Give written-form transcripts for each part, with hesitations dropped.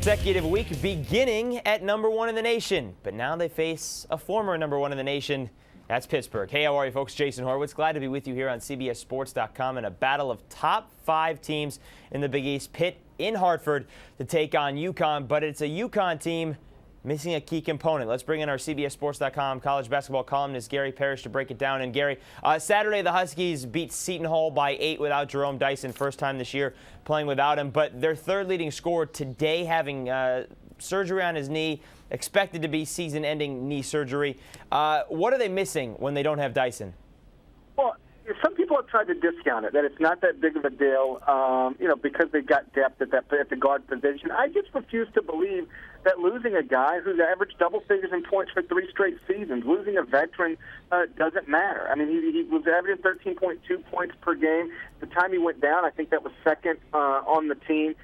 Consecutive week beginning at #1 in the nation, but now they face a former #1 in the nation. That's Pittsburgh. Hey, how are you folks? Jason Horowitz, glad to be with you here on CBSSports.com in a battle of top 5 teams in the Big East. Pitt in Hartford to take on UConn, but it's a UConn team missing a key component. Let's bring in our CBSSports.com college basketball columnist Gary Parrish to break it down. And Gary, Saturday the Huskies beat Seton Hall by 8 without Jerome Dyson, first time this year playing without him. But their third leading scorer today having surgery on his knee, expected to be season-ending knee surgery. What are they missing when they don't have Dyson? Well, some people have tried to discount it, that it's not that big of a deal, because they've got depth at the guard position. I just refuse to believe that losing a guy who's averaged double figures in points for 3 straight seasons, losing a veteran, doesn't matter. I mean, he was averaging 13.2 points per game. The time he went down, I think that was second on the team.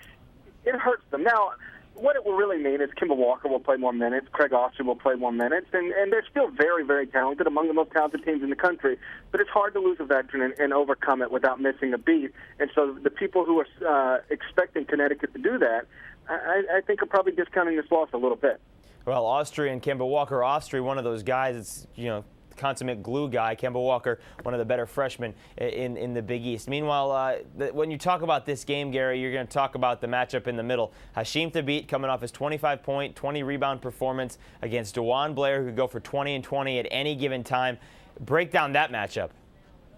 It hurts them. Now, what it will really mean is Kemba Walker will play more minutes, Craig Austin will play more minutes, and they're still very, very talented, among the most talented teams in the country. But it's hard to lose a veteran and overcome it without missing a beat. And so the people who are expecting Connecticut to do that, I think are probably discounting this loss a little bit. Well, Austria and Kemba Walker. Austria, one of those guys that's, consummate glue guy. Kemba Walker, one of the better freshmen in the Big East. Meanwhile, when you talk about this game, Gary, you're going to talk about the matchup in the middle. Hasheem Thabeet coming off his 25-point, 20-rebound performance against DeJuan Blair, who could go for 20 and 20 at any given time. Break down that matchup.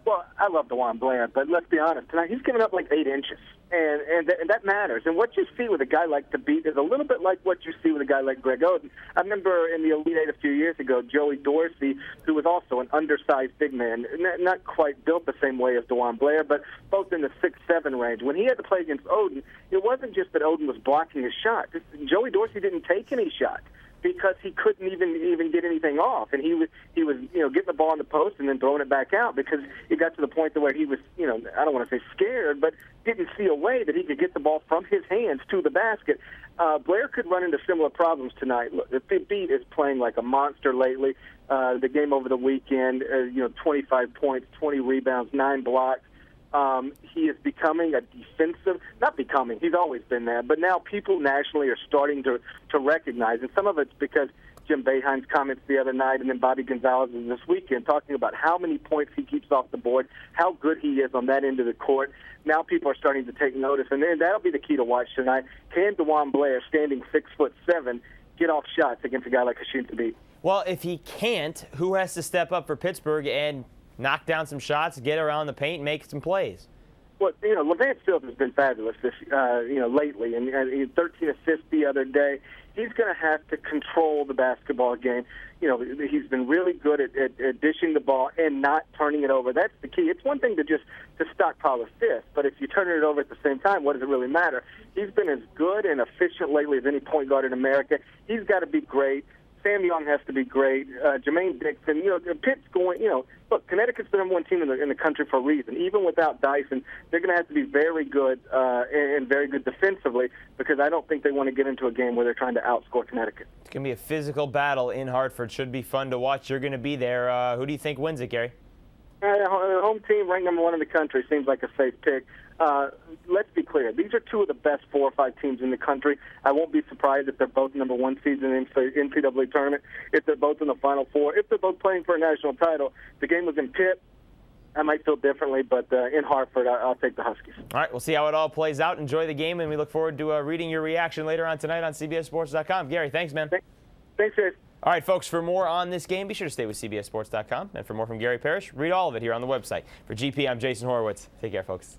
Well, I love DeJuan Blair, but let's be honest. Tonight, he's given up like 8 inches. And that matters. And what you see with a guy like Thabeet is a little bit like what you see with a guy like Greg Oden. I remember in the Elite Eight a few years ago, Joey Dorsey, who was also an undersized big man, not quite built the same way as DeJuan Blair, but both in the 6'7" range. When he had to play against Oden, it wasn't just that Oden was blocking his shot. Joey Dorsey didn't take any shots because he couldn't even get anything off, and he was getting the ball in the post and then throwing it back out because it got to the point where he was I don't want to say scared, but didn't see a way that he could get the ball from his hands to the basket. Blair could run into similar problems tonight. Look, the Thabeet is playing like a monster lately. The game over the weekend, 25 points, 20 rebounds, 9 blocks. He is becoming a defensive, not becoming, he's always been there, but now people nationally are starting to recognize, and some of it's because Jim Boeheim's comments the other night and then Bobby Gonzalez this weekend talking about how many points he keeps off the board, how good he is on that end of the court. Now people are starting to take notice, and then that'll be the key to watch tonight. Can DeJuan Blair, standing 6'7", get off shots against a guy like Hasheem Thabeet? Well, if he can't, who has to step up for Pittsburgh and knock down some shots, get around the paint, make some plays? Well, Levance Fields has been fabulous lately, and 13 assists the other day. He's going to have to control the basketball game. He's been really good at dishing the ball and not turning it over. That's the key. It's one thing to stockpile assists, but if you turn it over at the same time, what does it really matter? He's been as good and efficient lately as any point guard in America. He's got to be great. Sam Young has to be great. Jermaine Dixon, Pitt's going, look, Connecticut's the #1 team in the country for a reason. Even without Dyson, they're going to have to be very good and very good defensively because I don't think they want to get into a game where they're trying to outscore Connecticut. It's going to be a physical battle in Hartford. Should be fun to watch. You're going to be there. Who do you think wins it, Gary? Home team, ranked #1 in the country, seems like a safe pick. Let's be clear. These are 2 of the best 4 or 5 teams in the country. I won't be surprised if they're both #1 seeds in the NCAA tournament, if they're both in the Final Four, if they're both playing for a national title. The game was in Pitt. I might feel differently, but in Hartford, I'll take the Huskies. All right, we'll see how it all plays out. Enjoy the game, and we look forward to reading your reaction later on tonight on CBSSports.com. Gary, thanks, man. Thanks, guys. All right, folks, for more on this game, be sure to stay with CBSSports.com. And for more from Gary Parrish, read all of it here on the website. For GP, I'm Jason Horowitz. Take care, folks.